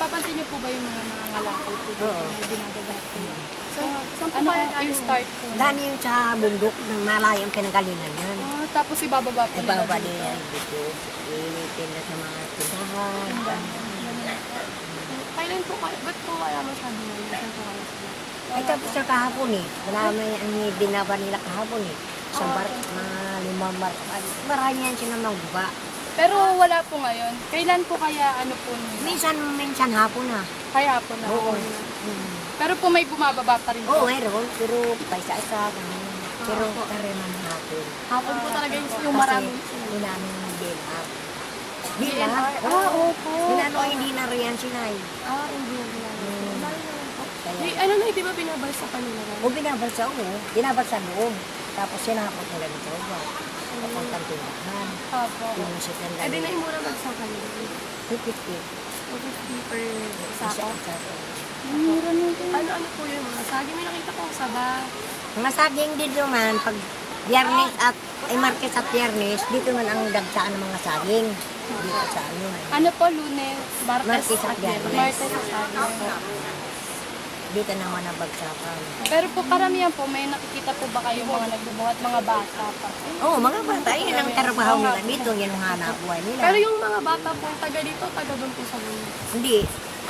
napapansin niyo po ba yung mga nangangalakal po Oo. na dinadagat po? So, saan po Ano kaya ang yung start po? Dahil yun sa bundok ng malayang pinagalingan yan. Tapos ibababa po nila Ibaba dito. nila dito. Ilitin na sa mga tindahan. Kailan po kayo? Ba't po kaya masyado ngayon? Saan po kayo sila? Ay tapos sa kahapon eh. Wala may ang binaba nila kahapon eh. Isang bar, mga 5 bar. Marami yan sila magbuba. Pero wala po ngayon. Kailan po kaya ano po nila? Minsan hapon na. Kaya po na. Oo. Pero po may bumababa pa rin po. Oo, mayroon. Pero paisa-isa. Pero kareman hapon. Hapon po talaga yung Kasi maraming. wala nang bill-up. DNR? Opo. Sinano hindi na riyan sila eh. Hindi na ginagawa. Kaya, Ano na, di ba binabalsa pa nila? o binabalsa o, binabalsa loob. Tapos sinakot nila dito. Papuntang tindahan. Opo. Yung sa Eh di tindahan. na yung mura bagsa kanila. 250. 250 per sako. Sako. Mura nito. Ano po yung mga sagi? May nakita ko sa ba? Mga saging din naman, pag Biyernes at ay Martes at Biyernes, dito man ang dagsaan ng mga saging. Dito sa ano. Ano po, Lunes, Martes Martes at at Biyernes. Martes at sagi. Dito naman ang bagsakan. Pero po karamihan po, may nakikita po ba kayo mga nagbubuhat, mga bata pa? Oo, mga bata, yun ang trabaho nila dito, yan ang hanap buhay nila. Pero yung mga bata po, taga dito, taga doon po sa Lunes. Hindi,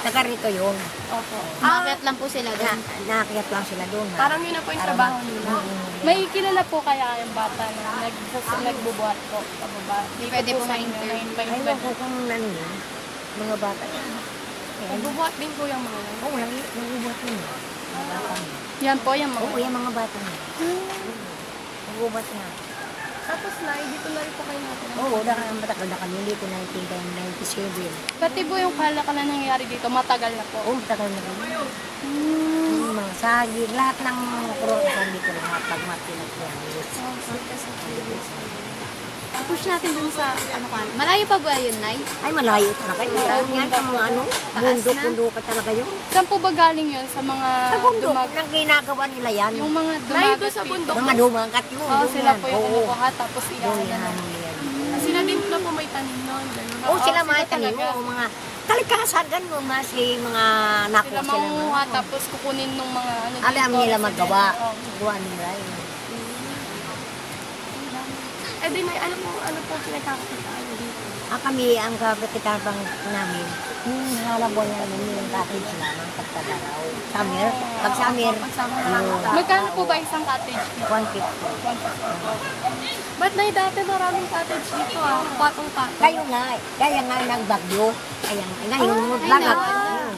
taga rito yun. Opo. Bakit lang po sila doon? Nakakyat lang sila doon. Parang yun na po yung trabaho nila. May kilala po kaya yung bata na nagbubuhat po, pababa. Pwede po ma-interview. Ayun ko kung ano yun, mga bata yan. Nagbubuhat din po yung mga yan. Oo, nagbubuhat yun. Mga bata yun. Yan po yung mga. Oo, yung mga bata yun. Nagbubuhat nga. Tapos na, dito na rin po kayo natin. Oo, matagal na kami dito, 1997. Pati po yung kalakalan nangyayari dito, matagal na po. Oo, matagal na kami. Yung mga saging, lahat ng kurang dito, mga pagmatilag yan. Push natin dun sa ano ka. Malayo pa ba yun, Nay? Ay, malayo talaga. Yan ang mga ano, bundok-bundok talaga yun. Saan po ba galing yun? Sa mga Sa bundok, nang ginagawa nila yan. yung mga dumagat sa bundok. Mga dumagat yun. Oo, doon sila yan. po yung Oo, kumukuha, tapos doon iyahan yan, na. yan. Sila din na po may tanim nun. ganun. Oo, sila mga sila tanim. talaga. Oo, mga kalikasan mo, mas mga nakuha Sila sila. manguha, tapos kukunin nung mga ano Alam dito, nila residente. magawa. Oo. Gawa nila yun. Eh di may ano po pinagkakakitaan dito. Kami, ang kapitabang namin, yung halabon namin, yung cottage naman, pagkadaraw. Summer, pag summer, Magkano po ba isang cottage dito? 150. Ba't na dati maraming cottage dito patong-patong. Kaya nga nagbagyo. Kaya ngayon, Ay, lagat.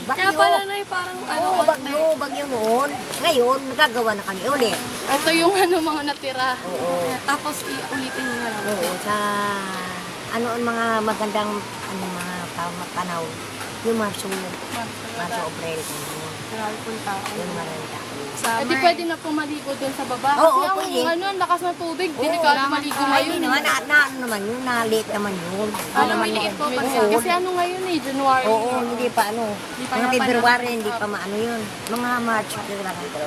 Kaya Bagyo. pala na parang Oo, bagyo noon. Ngayon, nagagawa na kami ulit. Ito yung mga natira. Oo. Tapos ulitin nyo na lang. Oo, sa ang mga magandang mga panahon. Yung Marso, Abril. Marami pong tao. Yung maranda. Eh di pwede na po maligo dun sa baba. Oo, Kasi pwede. ang lakas ng tubig, hindi ka maligo Ay, ngayon. naman, ano naman yun, na-late naman yun. Maliit po kasi ano ngayon January. Oo, hindi pa Hindi pa Mga napan- February, hindi pa maano yun. Mga March, hindi lang dito.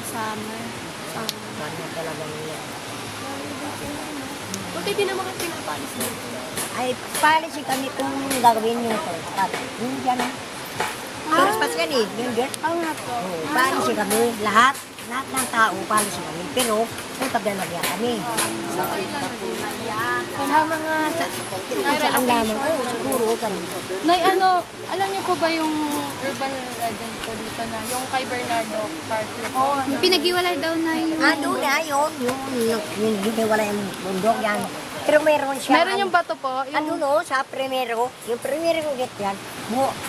Summer. Ano talaga nila. Buti di naman kasi pinapalis dito. Ay, policy kami kung gagawin yung pagkat. Yung dyan. Tourist pass yan eh. Yun dyan. Ang nga po. Oo, policy kami. Lahat ng tao, policy kami. Pero, may paglalagyan kami. Sa mga, saan lamang. Oo, siguro kami. Nay, alam niyo po ba yung urban legend po dito na yung kay Bernardo Park? Oo. Pinag-iwalay daw, Nay. Doon na yun. Yung hindi wala yung bundok yan. Pero meron siya. Meron yung bato po. Ano no, sa primero, yung primero kong get yan,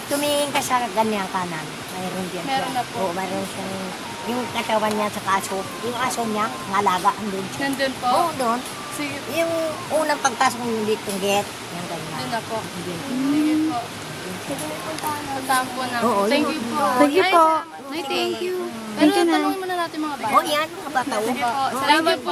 tumingin ka sa ganyang kanan. Mayroon din Meron siya. na po. Oo, mayroon siyang, yung katawan niya sa kaso, yung aso niya, ng alaga, andun siya. Nandun po. Oo, doon. Sige, Yung unang pagpasok ng ditong get, yung ganyan. doon na po. Hindi. Sige po. Puntahan po na. Oo, Thank yun. you po. Thank you Ay, po. salamat. Nay, thank you. Pero Thank you, Nay. tanungin muna natin mga bata. Oo, yan, mga bata. Sige po. Oo. Salamat po.